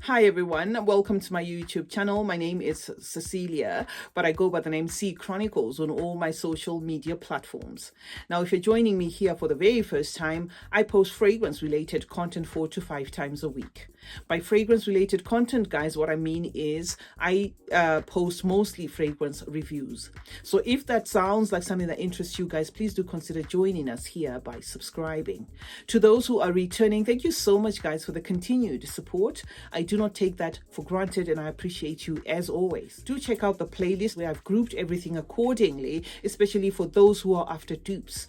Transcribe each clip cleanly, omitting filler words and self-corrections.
Hi everyone, welcome to my YouTube channel. My name is Cecilia, but I go by the name CeeChronicles on all my social media platforms. Now, if you're joining me here for the very first time, I post fragrance related content 4 to 5 times a week. By fragrance related content, guys, what I mean is I post mostly fragrance reviews. So if that sounds like something that interests you guys, please do consider joining us here by subscribing. To those who are returning, thank you so much, guys, for the continued support. I do not take that for granted and I appreciate you as always. Do check out the playlist where I've grouped everything accordingly, especially for those who are after dupes.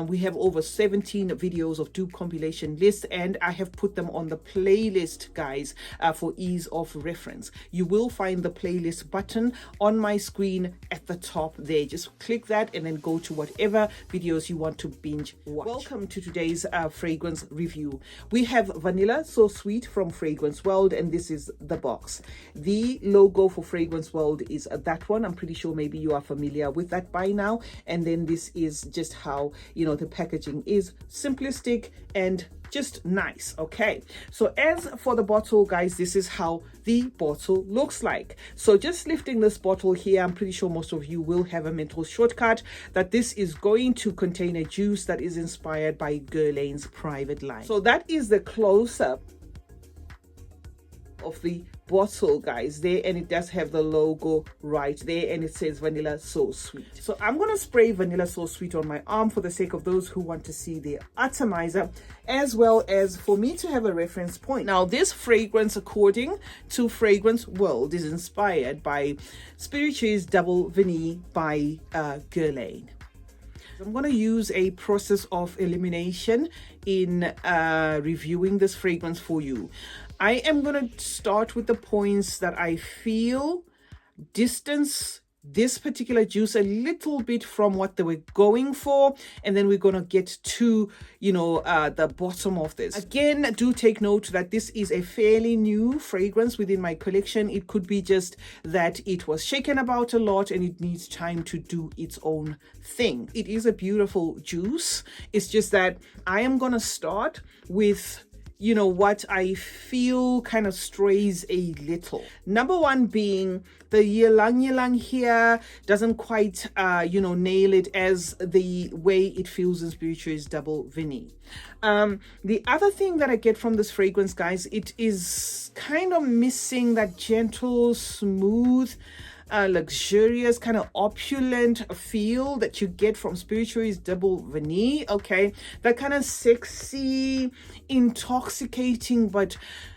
We have over 17 videos of dupe compilation lists and I have put them on the playlist, guys, for ease of reference. You will find the playlist button on my screen at the top there. Just click that and then go to whatever videos you want to binge watch. Welcome to today's fragrance review. We have Vanilla So Sweet from Fragrance World, and this is the box. The logo for Fragrance World is that one. I'm pretty sure maybe you are familiar with that by now. And then this is just how, you know, the packaging is simplistic and just nice. Okay, so as for the bottle, guys, this is how the bottle looks like. So just lifting this bottle here, I'm pretty sure most of you will have a mental shortcut that this is going to contain a juice that is inspired by Guerlain's private line. So that is the close-up of the bottle, guys, there, and it does have the logo right there and it says Vanilla So Sweet. So I'm going to spray Vanilla So Sweet on my arm for the sake of those who want to see the atomizer, as well as for me to have a reference point. Now, this fragrance, according to Fragrance World, is inspired by Spiritueuse Double Vanille by Guerlain. I'm going to use a process of elimination in reviewing this fragrance for you. I am going to start with the points that I feel distance this particular juice a little bit from what they were going for, and then we're going to get to, you know, the bottom of this. Again, do take note that this is a fairly new fragrance within my collection. It could be just that it was shaken about a lot and it needs time to do its own thing. It is a beautiful juice. It's just that I am going to start with, you know, what I feel kind of strays a little. Number one being the ylang here doesn't quite, you know, nail it as the way it feels in Spiritueuse Double Vanille. The other thing that I get from this fragrance, guys, it is kind of missing that gentle, smooth, luxurious, kind of opulent feel that you get from Spiritueuse Double Vanille. Okay, that kind of sexy, intoxicating but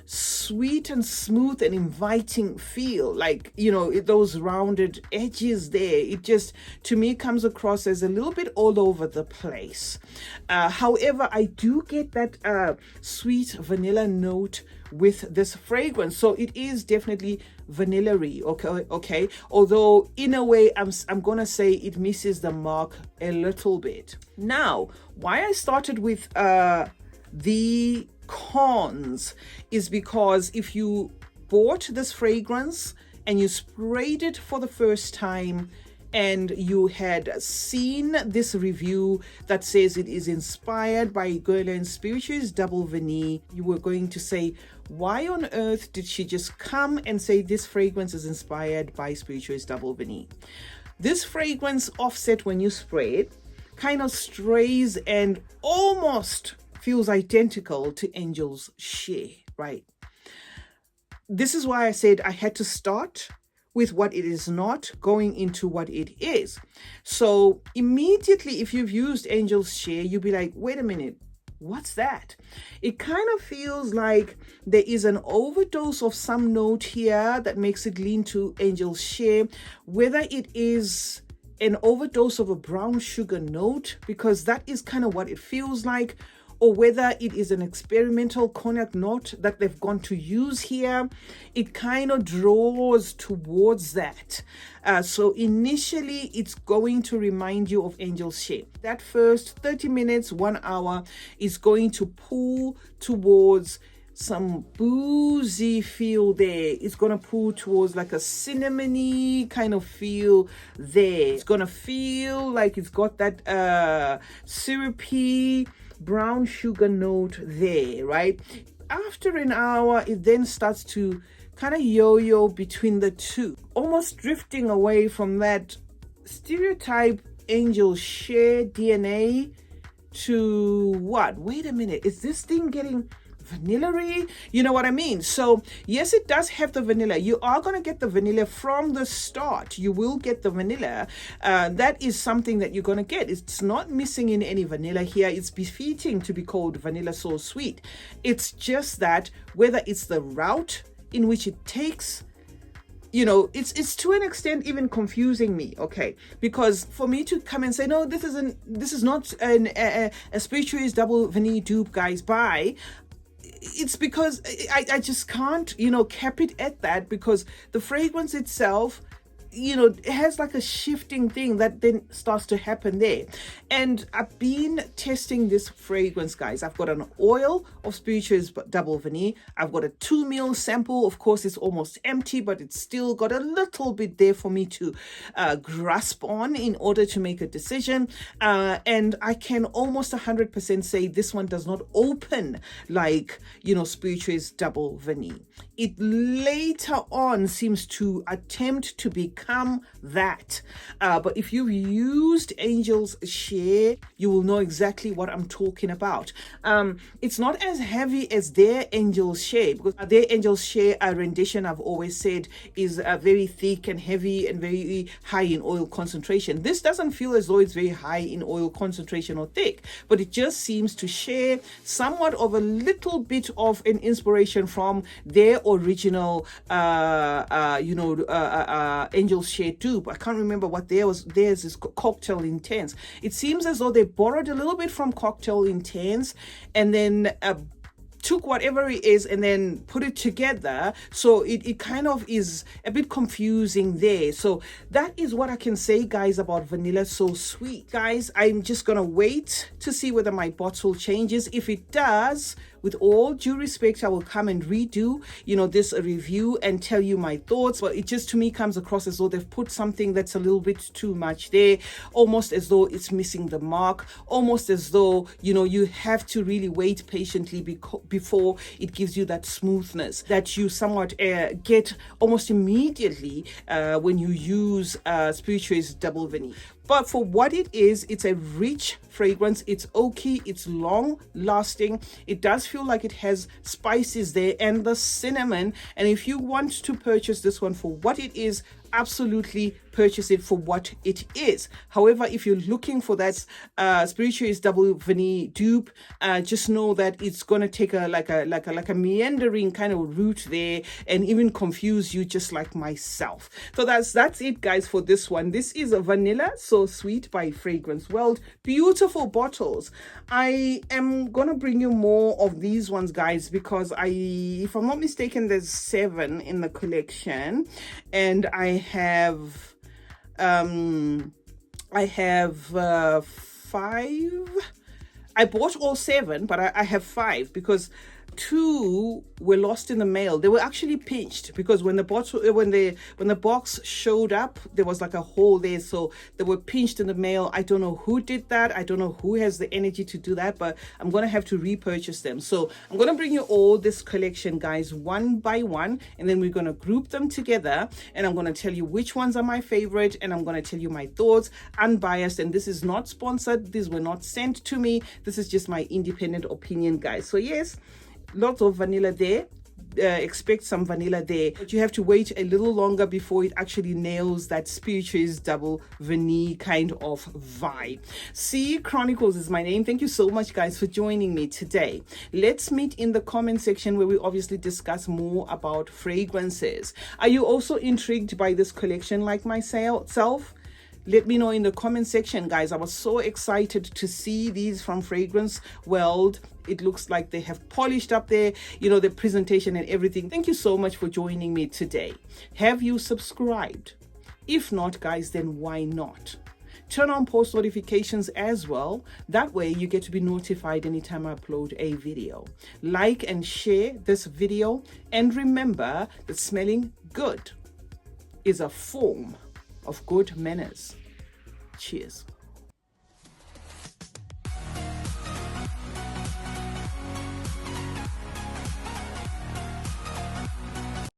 sweet and smooth and inviting feel, like, you know, those rounded edges there, it just to me comes across as a little bit all over the place. However, I do get that sweet vanilla note with this fragrance, so it is definitely vanilla-y. Okay, although in a way I'm gonna say it misses the mark a little bit. Now, why I started with the cons is because if you bought this fragrance and you sprayed it for the first time and you had seen this review that says it is inspired by Guerlain's Spiritueuse Double Vanille, you were going to say, why on earth did she just come and say this fragrance is inspired by Spiritueuse Double Vanille? This fragrance offset, when you spray it, kind of strays and almost feels identical to Angel's Sheikh, right? This is why I said I had to start with what it is not, going into what it is. So immediately, if you've used Angel's Sheikh, you'll be like, wait a minute, what's that? It kind of feels like there is an overdose of some note here that makes it lean to Angel's Sheikh, whether it is an overdose of a brown sugar note, because that is kind of what it feels like, or whether it is an experimental cognac note that they've gone to use here. It kind of draws towards that. So initially, it's going to remind you of Angel's Sheikh. That first 30 minutes, 1 hour is going to pull towards some boozy feel there. It's gonna pull towards like a cinnamony kind of feel there. It's gonna feel like it's got that syrupy brown sugar note there, right? after an hour, it then starts to kind of yo-yo between the two, almost drifting away from that stereotype angel share DNA to what? Wait a minute, is this thing getting vanilla-y? You know what I mean? So yes, it does have the vanilla. You are going to get the vanilla from the start. You will get the vanilla. That is something that you're going to get. It's not missing in any vanilla here. It's befitting to be called vanilla so sweet. It's just that whether it's the route in which it takes, you know, it's to an extent even confusing me, okay? Because for me to come and say, no, this is not a Spirituous Double Vanille dupe, guys, buy, it's because I just can't, you know, cap it at that, because the fragrance itself, you know, it has like a shifting thing that then starts to happen there. And I've been testing this fragrance, guys. I've got an oil of Spirituous Double Vanille. I've got a 2 ml sample. Of course, it's almost empty, but it's still got a little bit there for me to grasp on in order to make a decision. And I can almost 100% say this one does not open like, you know, Spirituous Double Vanille. It later on seems to attempt to become that. But if you've used Angel's Share, you will know exactly what I'm talking about. It's not as heavy as their Angel's Share, because their Angel's Share rendition, I've always said, is very thick and heavy and very high in oil concentration. This doesn't feel as though it's very high in oil concentration or thick, but it just seems to share somewhat of a little bit of an inspiration from their original Angel's Share dupe. I can't remember what theirs is. Cocktail Intense. It seems as though they borrowed a little bit from Cocktail Intense and then took whatever it is and then put it together. So it kind of is a bit confusing there. So that is what I can say, guys, about Vanilla So Sweet. Guys, I'm just gonna wait to see whether my bottle changes. If it does, with all due respect, I will come and redo, you know, this review and tell you my thoughts. But it just, to me, comes across as though they've put something that's a little bit too much there, almost as though it's missing the mark, almost as though, you know, you have to really wait patiently before it gives you that smoothness that you somewhat get almost immediately when you use Spirituous Double Vanille. But for what it is, it's a rich fragrance. It's oaky. It's long lasting. It does feel like it has spices there and the cinnamon. And if you want to purchase this one for what it is, absolutely purchase it for what it is. However, if you're looking for that Spirituous Double Vanille dupe, just know that it's going to take a meandering kind of route there and even confuse you, just like myself. So that's it, guys, for this one. This is a Vanilla So Sweet by Fragrance World. Beautiful bottles. I am gonna bring you more of these ones, guys, because if I'm not mistaken, there's 7 in the collection, and I have 5. I bought all 7, but I have 5 because 2 were lost in the mail. They were actually pinched because when the box showed up, there was like a hole there, so they were pinched in the mail. I don't know who did that. I don't know who has the energy to do that, but I'm gonna have to repurchase them. So I'm gonna bring you all this collection, guys, one by one, and then we're gonna group them together, and I'm gonna tell you which ones are my favorite, and I'm gonna tell you my thoughts, unbiased. And this is not sponsored. These were not sent to me. This is just my independent opinion, guys. So yes, lots of vanilla there. Expect some vanilla there, but you have to wait a little longer before it actually nails that Spirituous Double Vanille kind of vibe. CeeChronicles is my name. Thank you so much, guys, for joining me today. Let's meet in the comment section where we obviously discuss more about fragrances. Are you also intrigued by this collection like myself? Let me know in the comment section, guys. I was so excited to see these from Fragrance World. It looks like they have polished up their, you know, the presentation and everything. Thank you so much for joining me today. Have you subscribed? If not, guys, then why not? Turn on post notifications as well. That way you get to be notified anytime I upload a video. Like and share this video. And remember that smelling good is a form of good manners. Cheers.